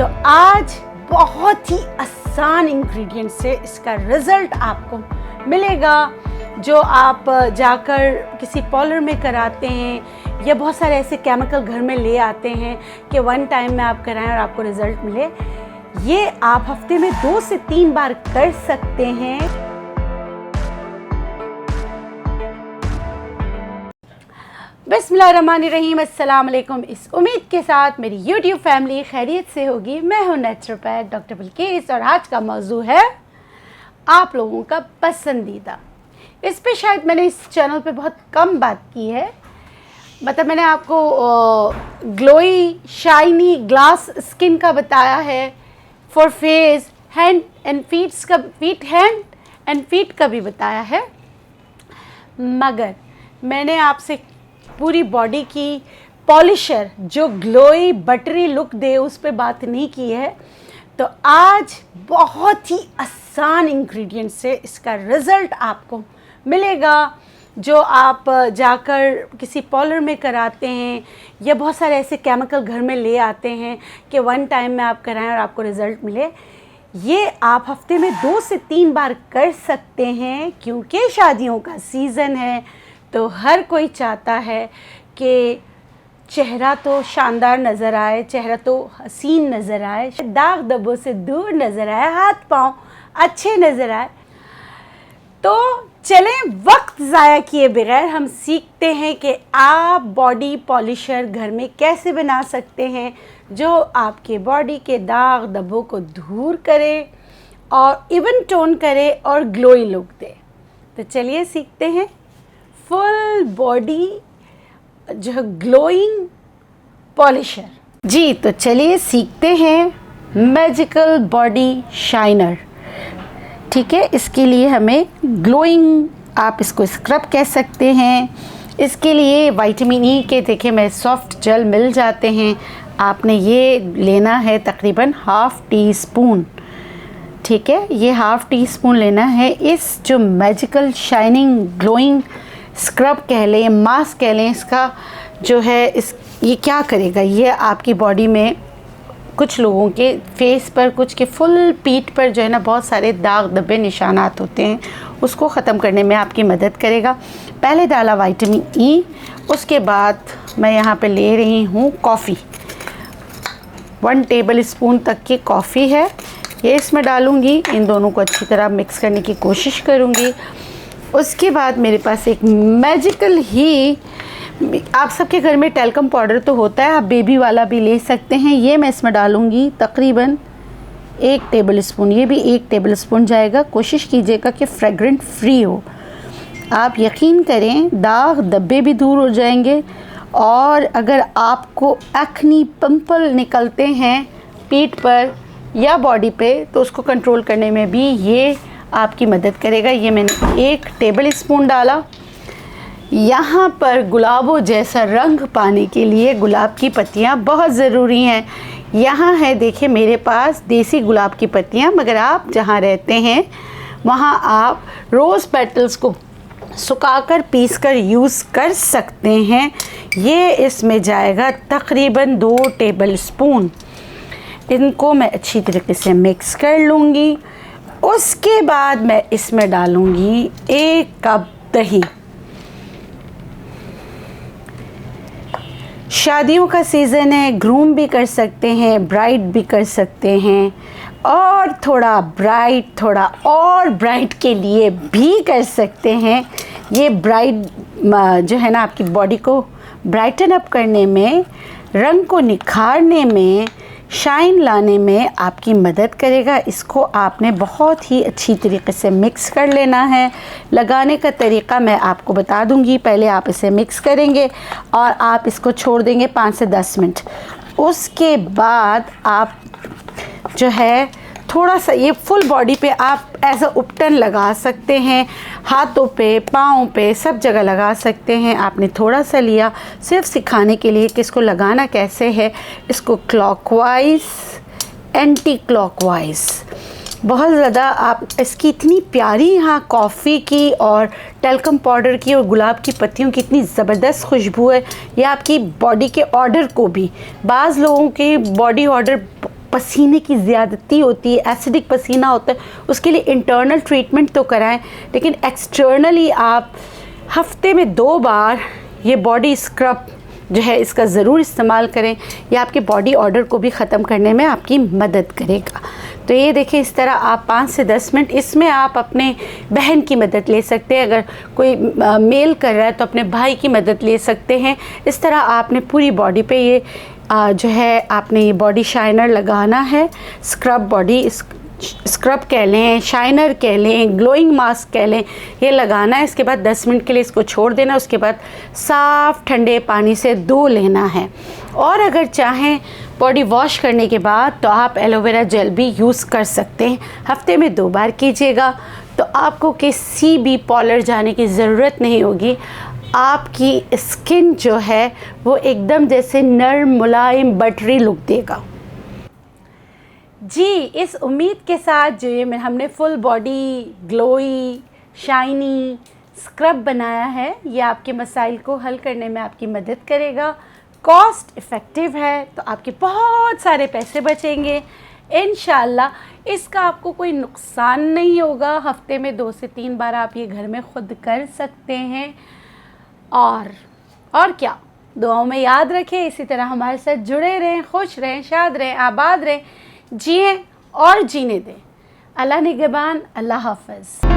तो आज बहुत ही आसान इंग्रेडिएंट से इसका रिज़ल्ट आपको मिलेगा, जो आप जाकर किसी पार्लर में कराते हैं या बहुत सारे ऐसे केमिकल घर में ले आते हैं कि वन टाइम में आप कराएं और आपको रिज़ल्ट मिले। ये आप हफ्ते में 2 से 3 बार कर सकते हैं। बिस्मिल्लाहिर्रहमानिर्रहीम, अस्सलाम वालेकुम। इस उम्मीद के साथ मेरी यूट्यूब फैमिली खैरियत से होगी। मैं हूँ नेचुरोपैथ डॉक्टर बिल्किस और आज का मौजू है आप लोगों का पसंदीदा। इस पे शायद मैंने इस चैनल पे बहुत कम बात की है। मतलब मैंने आपको ग्लोई शाइनी ग्लास स्किन का बताया है, for face, hand and feets का, हैंड एंड फीट का भी बताया है, मगर मैंने आपसे पूरी बॉडी की पॉलिशर जो ग्लोई बटरी लुक दे उस पर बात नहीं की है। तो आज बहुत ही आसान इंग्रेडिएंट से इसका रिज़ल्ट आपको मिलेगा, जो आप जाकर किसी पार्लर में कराते हैं या बहुत सारे ऐसे केमिकल घर में ले आते हैं कि वन टाइम में आप कराएं और आपको रिज़ल्ट मिले। ये आप हफ्ते में 2 से 3 बार कर सकते हैं, क्योंकि शादियों का सीज़न है तो हर कोई चाहता है कि चेहरा तो शानदार नज़र आए, चेहरा तो हसीन नज़र आए, दाग धब्बों से दूर नज़र आए, हाथ पाँव अच्छे नज़र आए। तो चलें वक्त ज़ाया किए बगैर हम सीखते हैं कि आप बॉडी पॉलिशर घर में कैसे बना सकते हैं, जो आपके बॉडी के दाग धब्बों को दूर करे और इवन टोन करे और ग्लोई लुक दे। तो चलिए सीखते हैं फुल बॉडी जो ग्लोइंग पॉलिशर। जी तो चलिए सीखते हैं मैजिकल बॉडी शाइनर। ठीक है, इसके लिए हमें ग्लोइंग, आप इसको स्क्रब कह सकते हैं। इसके लिए विटामिन ई के देखिए मैं सॉफ्ट जेल मिल जाते हैं। आपने ये लेना है तकरीबन हाफ़ टी स्पून। ठीक है, ये हाफ़ टी स्पून लेना है। इस जो मैजिकल शाइनिंग ग्लोइंग स्क्रब कह लें, मास्क कह लें, इसका जो है ये क्या करेगा, ये आपकी बॉडी में कुछ लोगों के फेस पर, कुछ के फुल पीठ पर जो है ना बहुत सारे दाग धब्बे निशानात होते हैं, उसको ख़त्म करने में आपकी मदद करेगा। पहले डाला विटामिन ई, उसके बाद मैं यहाँ पे ले रही हूँ कॉफ़ी। 1 टेबल स्पून तक की कॉफ़ी है, ये इसमें डालूँगी। इन दोनों को अच्छी तरह मिक्स करने की कोशिश करूँगी। उसके बाद मेरे पास एक मैजिकल ही, आप सबके घर में टेल्कम पाउडर तो होता है, आप बेबी वाला भी ले सकते हैं। ये मैं इसमें डालूँगी तकरीबन 1 टेबल स्पून। ये भी 1 टेबल स्पून जाएगा। कोशिश कीजिएगा कि फ्रेगरेंट फ्री हो। आप यकीन करें दाग धब्बे भी दूर हो जाएंगे, और अगर आपको एक्नी पिंपल निकलते हैं पीठ पर या बॉडी पे तो उसको कंट्रोल करने में भी ये आपकी मदद करेगा। ये मैंने 1 टेबल स्पून डाला। यहाँ पर गुलाबों जैसा रंग पाने के लिए गुलाब की पत्तियाँ बहुत ज़रूरी हैं। यहाँ है देखिए मेरे पास देसी गुलाब की पत्तियाँ, मगर आप जहाँ रहते हैं वहाँ आप रोज़ पेटल्स को सुखाकर पीसकर यूज़ कर सकते हैं। ये इसमें जाएगा तकरीबन 2 टेबल स्पून। इनको मैं अच्छी तरीके से मिक्स कर लूँगी। उसके बाद मैं इसमें डालूँगी 1 कप दही। शादियों का सीज़न है, ग्रूम भी कर सकते हैं, ब्राइड भी कर सकते हैं, और थोड़ा ब्राइट, थोड़ा और ब्राइट के लिए भी कर सकते हैं। ये ब्राइट जो है ना आपकी बॉडी को ब्राइटन अप करने में, रंग को निखारने में, शाइन लाने में आपकी मदद करेगा। इसको आपने बहुत ही अच्छी तरीके से मिक्स कर लेना है। लगाने का तरीका मैं आपको बता दूंगी। पहले आप इसे मिक्स करेंगे और आप इसको छोड़ देंगे 5 से 10 मिनट। उसके बाद आप जो है थोड़ा सा ये फुल बॉडी पे आप एज अ उपटन लगा सकते हैं, हाथों पे, पाँव पे, सब जगह लगा सकते हैं। आपने थोड़ा सा लिया सिर्फ सिखाने के लिए कि इसको लगाना कैसे है। इसको क्लॉकवाइज, एंटी क्लॉकवाइज, बहुत ज़्यादा आप इसकी इतनी प्यारी यहाँ कॉफ़ी की और टेल्कम पाउडर की और गुलाब की पत्तियों की इतनी ज़बरदस्त खुशबू है। ये आपकी बॉडी के ऑर्डर को भी, बाज़ लोगों के बॉडी ऑर्डर पसीने की ज़्यादती होती है, एसिडिक पसीना होता है, उसके लिए इंटरनल ट्रीटमेंट तो कराएं, लेकिन एक्सटर्नली आप हफ्ते में 2 बार ये बॉडी स्क्रब जो है इसका ज़रूर इस्तेमाल करें। ये आपके बॉडी ऑर्डर को भी ख़त्म करने में आपकी मदद करेगा। तो ये देखें, इस तरह आप 5 से 10 मिनट, इसमें आप अपने बहन की मदद ले सकते हैं, अगर कोई मेल कर रहा है तो अपने भाई की मदद ले सकते हैं। इस तरह आपने पूरी बॉडी पे ये जो है आपने ये बॉडी शाइनर लगाना है, स्क्रब बॉडी स्क्रब कह लें, शाइनर कह लें, ग्लोइंग मास्क कह लें, ये लगाना है। इसके बाद 10 मिनट के लिए इसको छोड़ देना, उसके बाद साफ़ ठंडे पानी से धो लेना है। और अगर चाहें बॉडी वॉश करने के बाद तो आप एलोवेरा जेल भी यूज़ कर सकते हैं। हफ्ते में 2 बार कीजिएगा तो आपको किसी भी पार्लर जाने की ज़रूरत नहीं होगी। आपकी स्किन जो है वो एकदम जैसे नर्म मुलायम बटरी लुक देगा। जी, इस उम्मीद के साथ जो ये हमने full body glowy shiny scrub बनाया है, ये आपके मसाइल को हल करने में आपकी मदद करेगा। कॉस्ट इफ़ेक्टिव है तो आपके बहुत सारे पैसे बचेंगे इंशाल्लाह। इसका आपको कोई नुकसान नहीं होगा। हफ्ते में 2 से 3 बार आप ये घर में ख़ुद कर सकते हैं। और क्या, दुआओं में याद रखें, इसी तरह हमारे साथ जुड़े रहें, खुश रहें, शाद रहें, आबाद रहें, जिएं और जीने दें। अल्लाह निगहबान, अल्लाह हाफ़िज़।